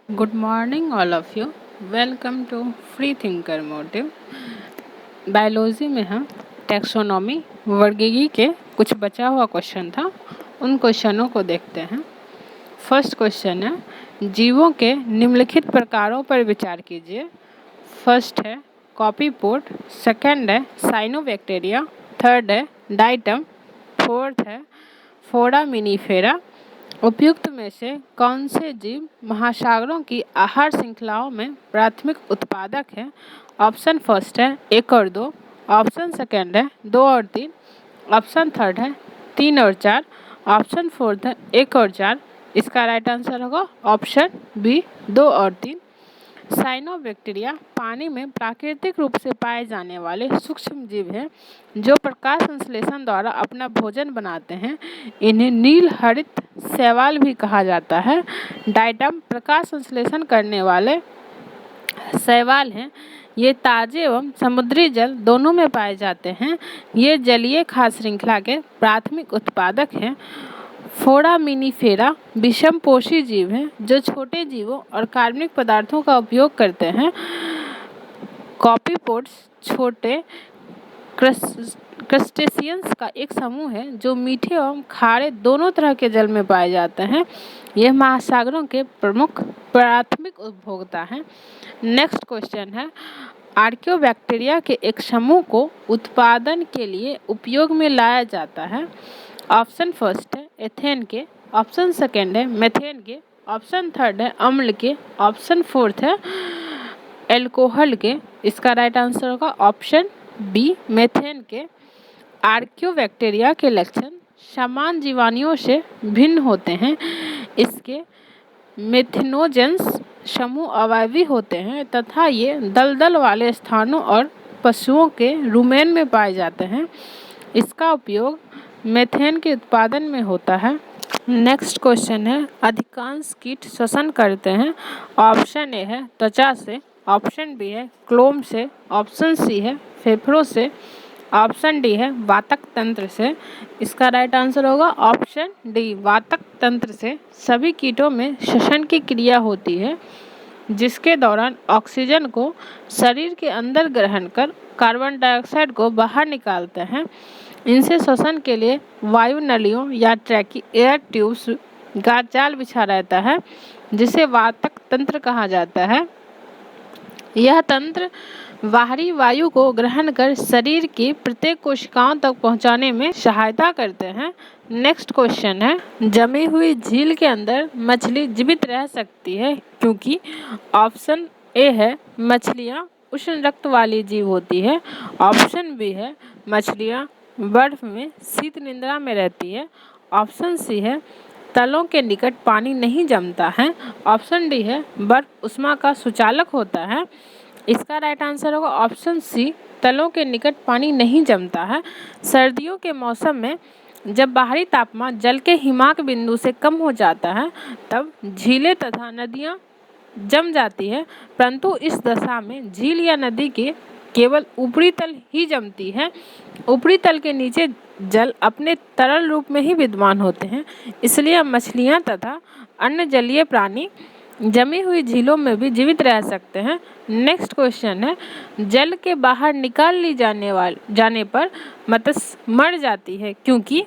Good morning all of you. Welcome to Free Thinker Motive. Biology में हम taxonomy वर्गीकी के कुछ बचा हुआ क्वेश्चन था, उन क्वेश्चनों को देखते हैं। फर्स्ट क्वेश्चन है, जीवों के निम्नलिखित प्रकारों पर विचार कीजिए। फर्स्ट है कॉपीपोड, सेकंड है साइनोबैक्टीरिया, थर्ड है डाइटम, फोर्थ है फोरामिनीफेरा। उपयुक्त में से कौन से जीव महासागरों की आहार श्रृंखलाओं में प्राथमिक उत्पादक है? ऑप्शन फर्स्ट है 1 और 2, ऑप्शन सेकंड है 2 और 3, ऑप्शन थर्ड है 3 और 4, ऑप्शन फोर्थ है 1 और 4। इसका राइट आंसर होगा ऑप्शन बी 2 और 3। साइनोबैक्टीरिया पानी में प्राकृतिक रूप से पाए जाने वाले सूक्ष्म जीव हैं जो प्रकाश संश्लेषण द्वारा अपना भोजन बनाते हैं। इन्हें नील हरित शैवाल भी कहा जाता है। डाइटम प्रकाश संश्लेषण करने वाले शैवाल हैं। ये ताजे एवं समुद्री जल दोनों में पाए जाते हैं। ये जलीय खाद्य श्रृंखला के प्राथमिक उत्पादक हैं। फोरामिनीफेरा विषमपोषी जीव हैं जो छोटे जीवों और कार्बनिक पदार्थों का उपयोग करते हैं। कॉपीपोड्स छोटे क्रस्टेशियंस का एक समूह है जो मीठे एवं खारे दोनों तरह के जल में पाए जाते हैं। यह महासागरों के प्रमुख प्राथमिक उपभोक्ता हैं। नेक्स्ट क्वेश्चन है, आर्कियोबैक्टीरिया के एक समूह को उत्पादन के लिए उपयोग में लाया जाता है। ऑप्शन फर्स्ट है एथेन के, ऑप्शन सेकंड है मेथेन के, ऑप्शन थर्ड है अम्ल के, ऑप्शन फोर्थ है एल्कोहल के। इसका राइट आंसर होगा ऑप्शन बी मेथेन के। आर्कियोबैक्टीरिया के लक्षण समान जीवाणुओं से भिन्न होते हैं। इसके मेथिनोजेंस समूह अवयवी होते हैं तथा ये दलदल वाले स्थानों और पशुओं के रुमेन में पाए जाते हैं। इसका उपयोग मेथेन के उत्पादन में होता है। नेक्स्ट क्वेश्चन है, अधिकांश कीट श्वसन करते हैं। ऑप्शन ए है त्वचा से, ऑप्शन बी है क्लोम से, ऑप्शन सी है फेफड़ों से, ऑप्शन डी है वातक तंत्र से। इसका राइट आंसर होगा ऑप्शन डी वातक तंत्र से। सभी कीटों में श्वसन की क्रिया होती है जिसके दौरान ऑक्सीजन को शरीर के अंदर ग्रहण कर कार्बन डाइऑक्साइड को बाहर निकालते हैं। इनसे श्वसन के लिए वायु नलियों या ट्रैकी एयर ट्यूब्स का जाल बिछा रहता है जिसे वातक तंत्र कहा जाता है। यह तंत्र बाहरी वायु को ग्रहण कर शरीर की प्रत्येक कोशिकाओं तक पहुंचाने में सहायता करते हैं। नेक्स्ट क्वेश्चन है, जमी हुई झील के अंदर मछली जीवित रह सकती है क्योंकि ऑप्शन ए है मछलियाँ उष्ण रक्त वाली जीव होती है, ऑप्शन बी है मछलियाँ बर्फ में शीत निद्रा में रहती है, ऑप्शन सी है तलों के निकट पानी नहीं जमता है, ऑप्शन डी है बर्फ उष्मा का सुचालक होता है। इसका राइट आंसर होगा ऑप्शन सी तलों के निकट पानी नहीं जमता है। सर्दियों के मौसम में जब बाहरी तापमान जल के हिमांक बिंदु से कम हो जाता है तब झीलें तथा नदियाँ जम जाती है, परंतु इस दशा में झील या नदी के केवल ऊपरी तल ही जमती है। ऊपरी तल के नीचे जल अपने तरल रूप में ही विद्यमान होते हैं, इसलिए मछलियाँ तथा अन्य जलीय प्राणी जमी हुई झीलों में भी जीवित रह सकते हैं। नेक्स्ट क्वेश्चन है, जल के बाहर निकाल ली जाने पर मत्स्य मर जाती है क्योंकि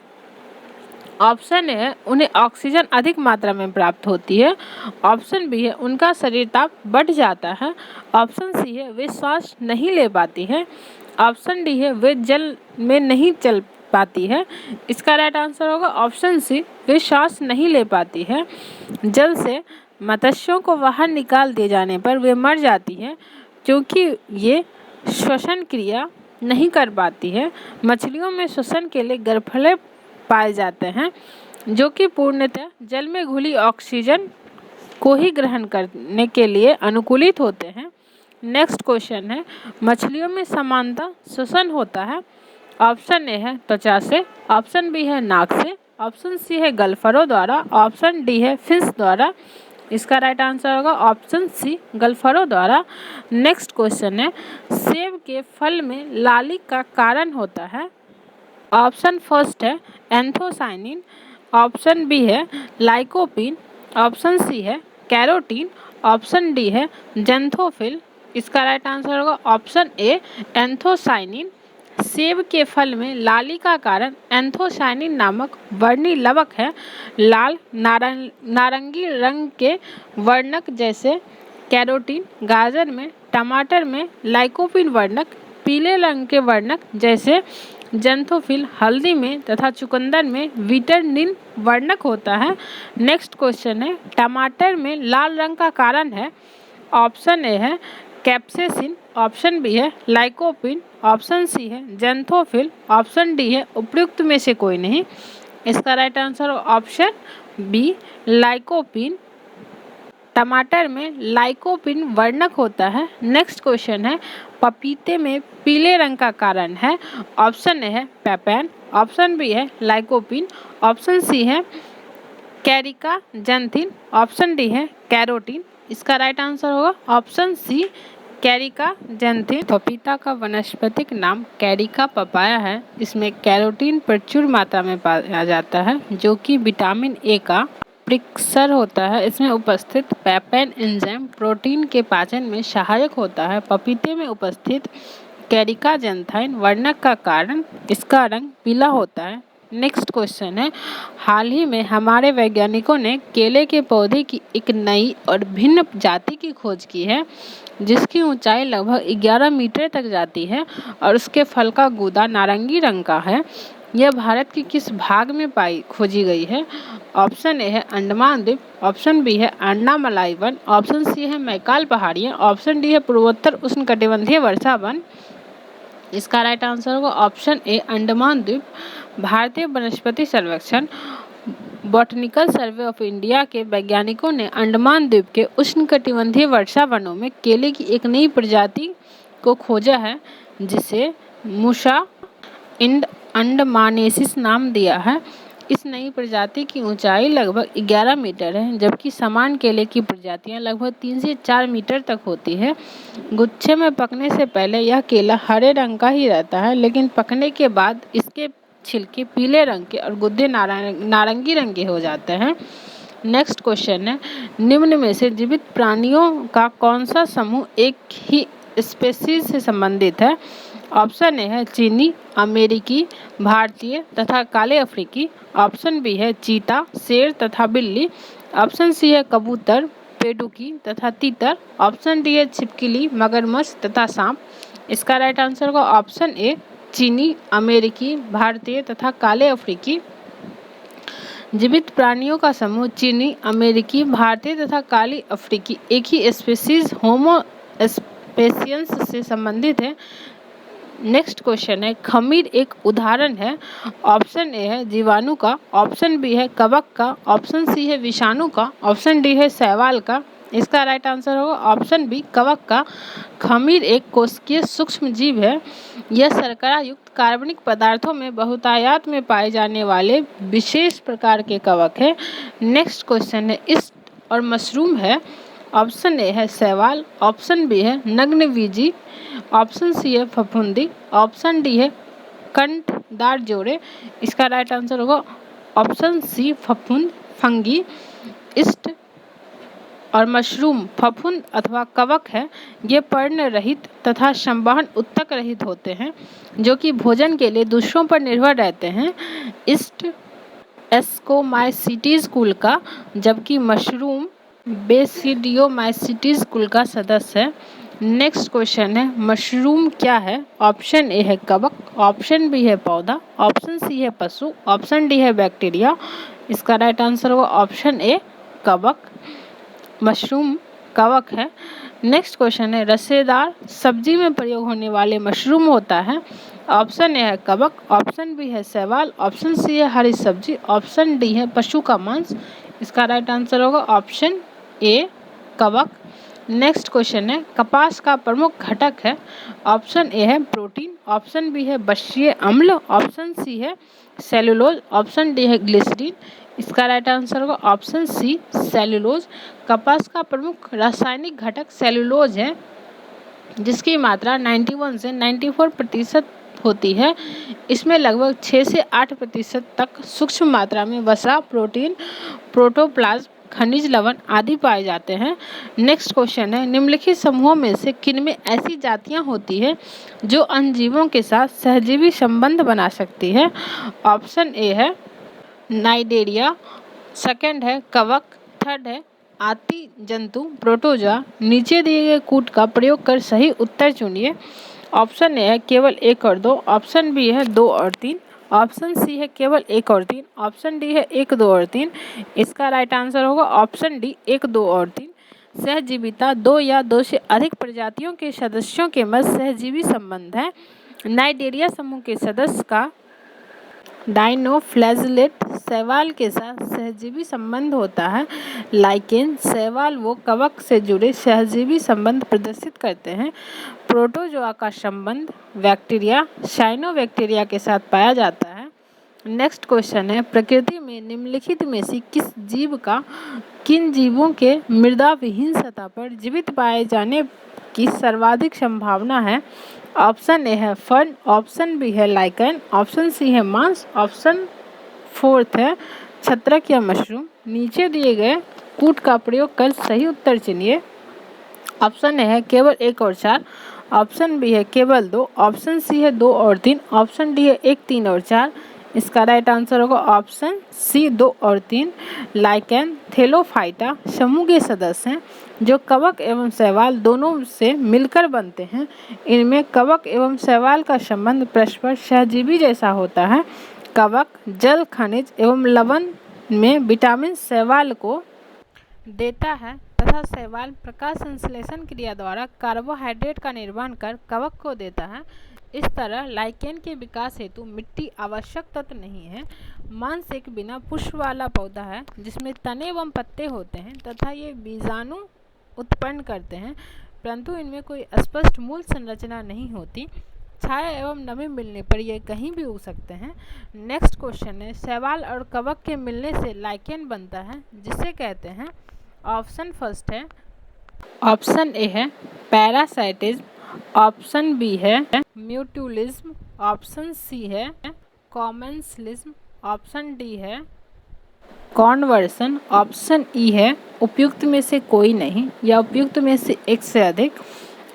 ऑप्शन ए है उन्हें ऑक्सीजन अधिक मात्रा में प्राप्त होती है, ऑप्शन बी है उनका शरीर ताप बढ़ जाता है, ऑप्शन सी है वे सांस नहीं ले पाती है, ऑप्शन डी है वे जल में नहीं चल पाती है। इसका राइट आंसर होगा ऑप्शन सी वे सांस नहीं ले पाती है। जल से मत्स्यों को बाहर निकाल दिए जाने पर वे मर जाती है क्योंकि ये श्वसन क्रिया नहीं कर पाती है। मछलियों में श्वसन के लिए गर्भफले पाए जाते हैं जो कि पूर्णतः जल में घुली ऑक्सीजन को ही ग्रहण करने के लिए अनुकूलित होते हैं। नेक्स्ट क्वेश्चन है, मछलियों में समानता श्वसन होता है। ऑप्शन ए है त्वचा से, ऑप्शन बी है नाक से, ऑप्शन सी है गलफरों द्वारा, ऑप्शन डी है फिंस द्वारा। इसका राइट आंसर होगा ऑप्शन सी गलफरों द्वारा। नेक्स्ट क्वेश्चन है, सेब के फल में लाली का कारण होता है। ऑप्शन फर्स्ट है एंथोसाइनिन, ऑप्शन बी है लाइकोपीन, ऑप्शन सी है कैरोटीन, ऑप्शन डी है जेंथोफिल। इसका राइट आंसर होगा ऑप्शन ए एंथोसाइनिन। सेब के फल में लाली का कारण एंथोसाइनिन नामक वर्णी लवक है। लाल नारंगी रंग के वर्णक जैसे कैरोटीन, गाजर में, टमाटर में लाइकोपिन वर्णक, पीले रंग के वर्णक जैसे जेंथोफिल, हल्दी में तथा चुकंदर में विटानिन वर्णक होता है। नेक्स्ट क्वेश्चन है टमाटर में लाल रंग का कारण है। ऑप्शन ए है कैप्सेसिन, ऑप्शन बी है लाइकोपिन, ऑप्शन सी है जेंथोफिल, ऑप्शन डी है उपयुक्त में से कोई नहीं। इसका right answer option B lycopene. टमाटर में लाइकोपिन वर्णक होता है। नेक्स्ट क्वेश्चन है पपीते में पीले रंग का कारण है। ऑप्शन ए है पैपेन, ऑप्शन बी है लाइकोपिन, ऑप्शन सी है कैरिका जेंथिन, ऑप्शन डी है कैरोटीन। इसका राइट आंसर होगा ऑप्शन सी कैरिका जेंथिन। पपीता का वनस्पतिक नाम कैरिका पपाया है। इसमें कैरोटीन प्रचुर मात्रा में पाया जाता है जो कि विटामिन ए का प्रिक्सर होता है। इसमें उपस्थित पैपेन एंजाइम प्रोटीन के पाचन में सहायक होता है। पपीते में उपस्थित कैरिका जेंथाइन वर्णक का कारण इसका रंग पीला होता है। नेक्स्ट क्वेश्चन है हाल ही में हमारे वैज्ञानिकों ने केले के पौधे की एक नई और भिन्न जाति की खोज की है जिसकी ऊंचाई लगभग 11 मीटर तक जाती है और उसके फल का गूदा नारंगी रंग का है। यह भारत के किस भाग में खोजी गई है? ऑप्शन ए है अंडमान द्वीप, ऑप्शन बी है अन्नामलाई वन, ऑप्शन सी है मैकाल पहाड़ियाँ, ऑप्शन डी है पूर्वोत्तर उष्णकटिबंधीय वर्षा वन। इसका राइट आंसर होगा ऑप्शन ए अंडमान द्वीप। भारतीय वनस्पति सर्वेक्षण बॉटनिकल सर्वे ऑफ इंडिया के वैज्ञानिकों ने अंडमान द्वीप के उष्णकटिबंधीय वर्षा वनों में केले की एक नई प्रजाति को खोजा है जिसे मूसा अंडमानेसिस नाम दिया है। इस नई प्रजाति की ऊंचाई लगभग 11 मीटर है जबकि समान केले की प्रजातियां लगभग 3 से 4 मीटर तक होती है। गुच्छे में पकने से पहले यह केला हरे रंग का ही रहता है लेकिन पकने के बाद इसके छिलके पीले रंग के और गुद्दे नारंगी रंग के हो जाते हैं। नेक्स्ट क्वेश्चन है निम्न में से जीवित प्राणियों का कौन सा समूह एक ही स्पेसीज से संबंधित है? ऑप्शन ए है चीनी, अमेरिकी, भारतीय तथा काले अफ्रीकी, ऑप्शन बी है चीता, शेर तथा बिल्ली, ऑप्शन सी है कबूतर, पेडुकी तथा तीतर, ऑप्शन डी है छिपकली, मगरमच्छ तथा सांप। इसका राइट आंसर होगा ऑप्शन ए चीनी, अमेरिकी, भारतीय तथा काले अफ्रीकी। जीवित प्राणियों का समूह चीनी, अमेरिकी, भारतीय तथा काली अफ्रीकी एक ही स्पीसीज होमो स्पेसियंस से संबंधित है। नेक्स्ट क्वेश्चन है खमीर एक उदाहरण है। ऑप्शन ए है जीवाणु का, ऑप्शन बी है कवक का, ऑप्शन सी है विषाणु का, ऑप्शन डी है शैवाल का। इसका राइट आंसर होगा ऑप्शन बी कवक का। खमीर एक कोशिकीय सूक्ष्म जीव है। यह शर्करा युक्त कार्बनिक पदार्थों में बहुतायत में पाए जाने वाले विशेष प्रकार के कवक है। नेक्स्ट क्वेश्चन है इस्ट और मशरूम है। ऑप्शन ए है शैवाल, ऑप्शन बी है नग्नबीजी, ऑप्शन सी है फफूंदी, ऑप्शन डी है कंठदार जोड़े। इसका राइट आंसर होगा ऑप्शन सी फफूंद फंगी। इस्ट और मशरूम फफूंद अथवा कवक है। ये पर्ण रहित तथा संवहन उत्तक रहित होते हैं जो कि भोजन के लिए दूसरों पर निर्भर रहते हैं। इस्ट एस्कोमाइसीटीज कुल का जबकि मशरूम बेसिडियोमाइसीटीज कुल का सदस्य है। नेक्स्ट क्वेश्चन है मशरूम क्या है? ऑप्शन ए है कवक, ऑप्शन बी है पौधा, ऑप्शन सी है पशु, ऑप्शन डी है बैक्टीरिया। इसका राइट आंसर होगा ऑप्शन ए कवक। मशरूम कवक है। नेक्स्ट क्वेश्चन है रसेदार सब्जी में प्रयोग होने वाले मशरूम होता है। ऑप्शन ए है कवक, ऑप्शन बी है शैवाल, ऑप्शन सी है हरी सब्जी, ऑप्शन डी है पशु का मांस। इसका राइट आंसर होगा ऑप्शन ए कवक। नेक्स्ट क्वेश्चन है कपास का प्रमुख घटक है। ऑप्शन ए है प्रोटीन, ऑप्शन बी है बशीय अम्ल, ऑप्शन सी है सेलुलोज, ऑप्शन डी है ग्लिसरीन। इसका राइट आंसर होगा ऑप्शन सी सेलुलोज। कपास का प्रमुख रासायनिक घटक सेलुलोज है जिसकी मात्रा 91 से 94% होती है। इसमें लगभग 6 से 8% तक सूक्ष्म मात्रा में वसा, प्रोटीन, प्रोटोप्लाज्म खनिज लवण आदि पाए जाते हैं। नेक्स्ट क्वेश्चन है, निम्नलिखित समूहों में से किनमें ऐसी जातियां होती है जो अन्य जीवों के साथ सहजीवी संबंध बना सकती है? ऑप्शन ए है नाइडेरिया, सेकंड है कवक, थर्ड है आती जंतु प्रोटोजोआ। नीचे दिए गए कूट का प्रयोग कर सही उत्तर चुनिए। ऑप्शन ए है केवल 1 और 2, ऑप्शन बी है 2 और 3, ऑप्शन सी है केवल 1 और 3, ऑप्शन डी है 1, 2 और 3। इसका राइट आंसर होगा ऑप्शन डी 1, 2 और 3। सहजीविता 2 या 2 से अधिक प्रजातियों के सदस्यों के मध्य सहजीवी संबंध है। नाइडेरिया समूह के सदस्य का डाइनोफ्लैजिलेट शैवाल के साथ सहजीवी संबंध होता है। लाइकेन शैवाल व कवक से जुड़े सहजीवी संबंध प्रदर्शित करते हैं। प्रोटोजोआ का संबंध बैक्टीरिया साइनोबैक्टीरिया के साथ पाया जाता है। नेक्स्ट क्वेश्चन है, प्रकृति में निम्नलिखित में से किन जीवों के मृदा विहीन सतह पर जीवित पाए जाने की सर्वाधिक संभावना है? ऑप्शन ए है फर्न, ऑप्शन बी है लाइकन, ऑप्शन सी है मांस, ऑप्शन फोर्थ है छत्रक या मशरूम। नीचे दिए गए कूट का प्रयोग कर सही उत्तर चुनिए। ऑप्शन ए है केवल 1 और 4, ऑप्शन बी है केवल 2, ऑप्शन सी है 2 और 3, ऑप्शन डी है 1, 3 और 4। इसका राइट आंसर होगा ऑप्शन सी 2 और 3। लाइकेन थेलोफाइटा समूह के सदस्य हैं जो कवक एवं शैवाल दोनों से मिलकर बनते हैं। इनमें कवक एवं शैवाल का संबंध परस्पर सहजीवी जैसा होता है। कवक जल खनिज एवं लवण में विटामिन शैवाल को देता है तथा शैवाल प्रकाश संश्लेषण क्रिया द्वारा कार्बोहाइड्रेट का निर्माण कर कवक को देता है। इस तरह लाइकेन के विकास हेतु मिट्टी आवश्यक तत्व नहीं है। मांस एक बिना पुष्प वाला पौधा है जिसमें तने एवं पत्ते होते हैं तथा ये बीजाणु उत्पन्न करते हैं, परंतु इनमें कोई स्पष्ट मूल संरचना नहीं होती। छाया एवं नमी मिलने पर ये कहीं भी उग सकते हैं। नेक्स्ट क्वेश्चन है, शैवाल और कवक के मिलने से लाइकेन बनता है जिसे कहते हैं। ऑप्शन फर्स्ट है, ऑप्शन ए है पैरासाइटिज्म, ऑप्शन बी है म्यूटुलिज्म, ऑप्शन सी है कॉमेंसलिज्म, ऑप्शन डी है कॉन्वर्सन, ऑप्शन ई है उपयुक्त में से कोई नहीं या उपयुक्त में से एक से अधिक।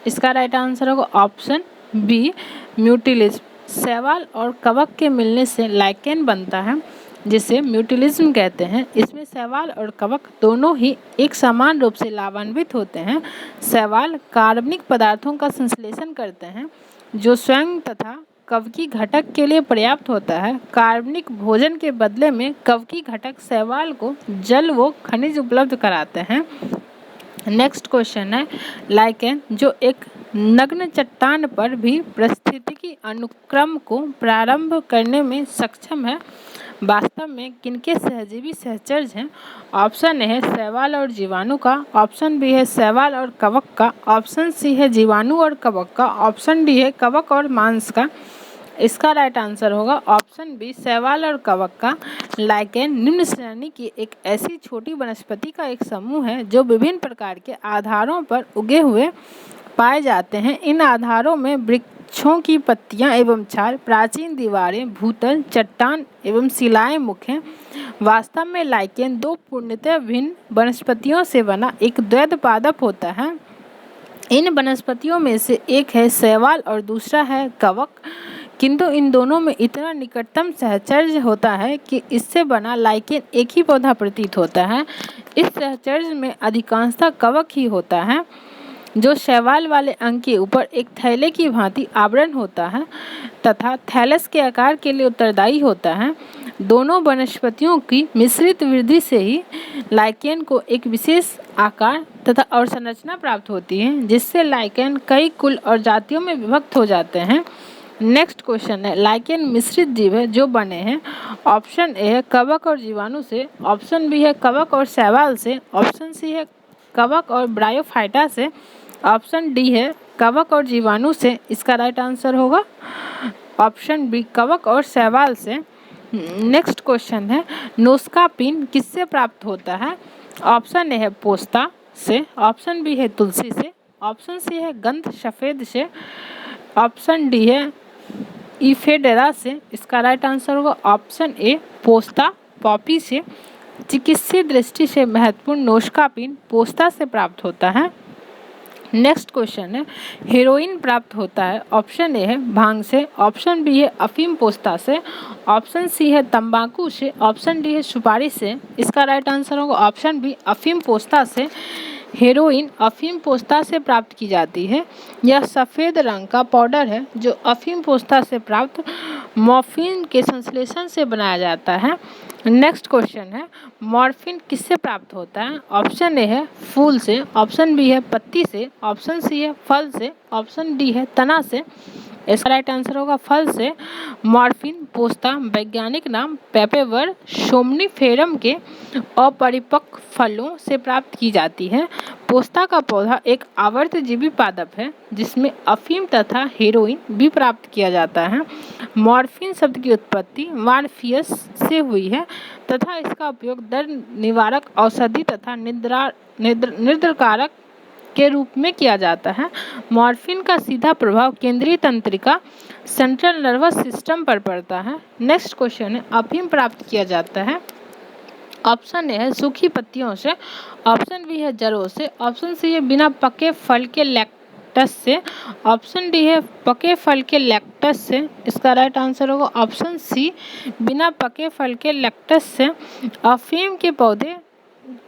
इसका राइट आंसर होगा ऑप्शन बी म्यूटिलिज्म। शैवाल और कवक के मिलने से लाइकेन बनता है जिसे म्यूटिलिज्म कहते हैं। इसमें शैवाल और कवक दोनों ही एक समान रूप से लाभान्वित होते हैं। शैवाल कार्बनिक पदार्थों का संश्लेषण करते हैं जो स्वयं तथा कवकी घटक के लिए पर्याप्त होता है। कार्बनिक भोजन के बदले में कवकी घटक शैवाल को जल व खनिज उपलब्ध कराते हैं। नेक्स्ट क्वेश्चन है, लाइकेन जो एक नग्न चट्टान पर भी पारिस्थितिकी अनुक्रम को प्रारंभ करने में सक्षम है, वास्तव में किनके सहजीवी सहचर्य हैं? ऑप्शन ए है शैवाल और जीवाणु का, ऑप्शन बी है शैवाल और कवक का, ऑप्शन सी है जीवाणु और कवक का, ऑप्शन डी है कवक और मांस का। इसका राइट आंसर होगा ऑप्शन बी शैवाल और कवक का। लाइकेन निम्न श्रेणी की एक ऐसी छोटी वनस्पति का एक समूह है जो विभिन्न प्रकार के आधारों पर उगे हुए पाए जाते हैं। इन आधारों में वृक्षों की पत्तियां एवं छाल, प्राचीन दीवारें, भूतल, चट्टान एवं शिलाएं मुख्य हैं। वास्तव में लाइकेन दो पूर्णतः भिन्न वनस्पतियों से बना एक द्वैध पादप होता है। इन वनस्पतियों में से एक है शैवाल और दूसरा है कवक, किंतु इन दोनों में इतना निकटतम सहचर्य होता है कि इससे बना लाइकेन एक ही पौधा प्रतीत होता है। इस सहचर्य में अधिकांशतः कवक ही होता है जो शैवाल वाले अंग के ऊपर एक थैले की भांति आवरण होता है तथा थैलस के आकार के लिए उत्तरदायी होता है। दोनों वनस्पतियों की मिश्रित वृद्धि से ही लाइकेन को एक विशेष आकार तथा और संरचना प्राप्त होती है, जिससे लाइकेन कई कुल और जातियों में विभक्त हो जाते हैं। नेक्स्ट क्वेश्चन है, लाइकेन मिश्रित जीव है जो बने हैं। ऑप्शन ए है कवक और जीवाणु से, ऑप्शन बी है कवक और शैवाल से, ऑप्शन सी है कवक और ब्रायोफाइटा से, ऑप्शन डी है कवक और जीवाणु से। इसका राइट आंसर होगा ऑप्शन बी कवक और शैवाल से। नेक्स्ट क्वेश्चन है, नोस्कापिन किससे प्राप्त होता है? ऑप्शन ए है पोस्ता से, ऑप्शन बी है तुलसी से, ऑप्शन सी है गंध सफेद से, ऑप्शन डी है इफेडेरा से। इसका राइट आंसर होगा ऑप्शन ए पोस्ता पॉपी से। चिकित्सीय दृष्टि से महत्वपूर्ण नोस्कापिन पोस्ता से प्राप्त होता है। नेक्स्ट क्वेश्चन है, हेरोइन प्राप्त होता है। ऑप्शन ए है भांग से, ऑप्शन बी है अफीम पोस्ता से, ऑप्शन सी है तंबाकू से, ऑप्शन डी है सुपारी से। इसका राइट आंसर होगा ऑप्शन बी अफीम पोस्ता से। हेरोइन अफीम पोस्ता से प्राप्त की जाती है। यह सफ़ेद रंग का पाउडर है जो अफीम पोस्ता से प्राप्त मॉर्फिन के संश्लेषण से बनाया जाता है। नेक्स्ट क्वेश्चन है, मॉर्फिन किससे प्राप्त होता है। ऑप्शन ए है फूल से, ऑप्शन बी है पत्ती से, ऑप्शन सी है फल से, ऑप्शन डी है तना से। इसका राइट आंसर होगा फल से। मॉर्फिन पोस्ता वैज्ञानिक नाम पेपेवर सोमनिफेरम के अपरिपक्व फलों से प्राप्त की जाती है। पोस्ता का पौधा एक आवर्तजीवी पादप है जिसमें अफीम तथा हेरोइन भी प्राप्त किया जाता है। मॉर्फिन शब्द की उत्पत्ति मॉर्फियस से हुई है तथा इसका उपयोग दर्द निवारक औषधि तथा निद्राकारक के रूप में किया जाता है। मॉर्फिन का सीधा प्रभाव केंद्रीय तंत्रिका सेंट्रल नर्वस सिस्टम पर पड़ता है। नेक्स्ट क्वेश्चन है, अफीम प्राप्त किया जाता है। ऑप्शन ए है सूखी पत्तियों से, ऑप्शन बी है जड़ों से, ऑप्शन सी है बिना पके फल के लैक्टस से, ऑप्शन डी है पके फल के लैक्टस से। इसका राइट आंसर होगा ऑप्शन सी बिना पके फल के लैक्टस से। अफीम के पौधे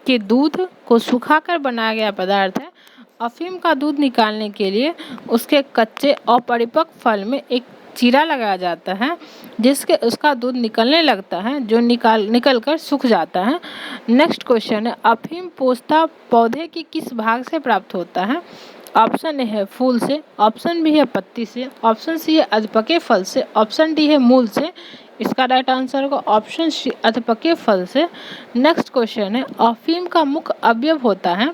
के दूध को सुखाकर बनाया गया पदार्थ है। अफीम का दूध निकालने के लिए उसके कच्चे और परिपक्व फल में एक चीरा लगाया जाता है जिसके उसका दूध निकलने लगता है जो निकल कर सूख जाता है। नेक्स्ट क्वेश्चन है, अफीम पोस्ता पौधे की किस भाग से प्राप्त होता है। ऑप्शन ए है फूल से, ऑप्शन बी है पत्ती से, ऑप्शन सी है अधपके फल से, ऑप्शन डी है मूल से। इसका राइट आंसर होगा ऑप्शन सी अधपके फल से। नेक्स्ट क्वेश्चन है, अफीम का मुख्य अवयव होता है।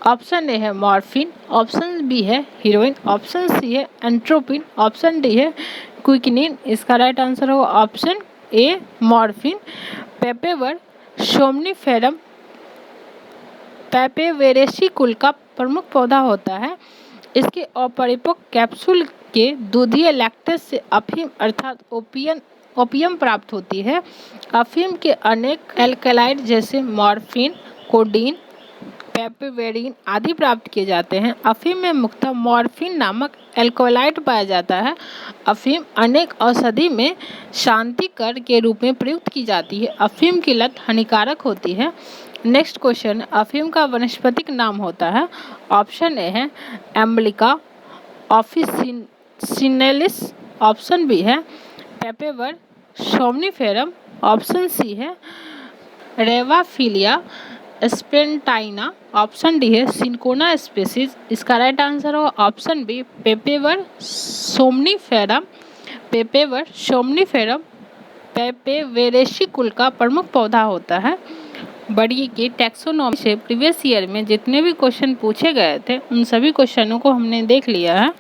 ऑप्शन ए है मॉर्फिन, ऑप्शन बी है हीरोइन, ऑप्शन सी है एंट्रोपिन, ऑप्शन डी है क्विकनिन। इसका राइट आंसर होगा option A morphine. Papaver somniferum papaveraceae कुल का प्रमुख पौधा होता है। इसके अपरिपक्व कैप्सूल के दूधिय लैक्टस से अफीम अर्थात ओपियम प्राप्त होती है। अफीम के अनेक एल्कलाइड जैसे मॉर्फिन, कोडीन, पेपेवेरिन आदि प्राप्त किए जाते हैं। अफीम में मुख्यतः मॉर्फिन नामक एल्कोलाइड पाया जाता है। अफीम अनेक औषधि में शांतिकर के रूप में प्रयुक्त की जाती है। अफीम की लत हानिकारक होती है। नेक्स्ट क्वेश्चन, अफीम का वनस्पतिक नाम होता है। ऑप्शन ए है एम्बलिका ऑफिसिनेलिस, ऑप्शन बी है पेपेवर सोमनिफेरम, ऑप्शन सी है रेवाफिलिया स्पेंटाइना, ऑप्शन डी है सिंकोना स्पेसीज। इसका राइट आंसर होगा option B papaver somniferum. Papaver somniferum papaveraceae कुल का प्रमुख पौधा होता है। बढ़िए कि टैक्सोनॉमी से प्रीवियस ईयर में जितने भी क्वेश्चन पूछे गए थे उन सभी क्वेश्चनों को हमने देख लिया है।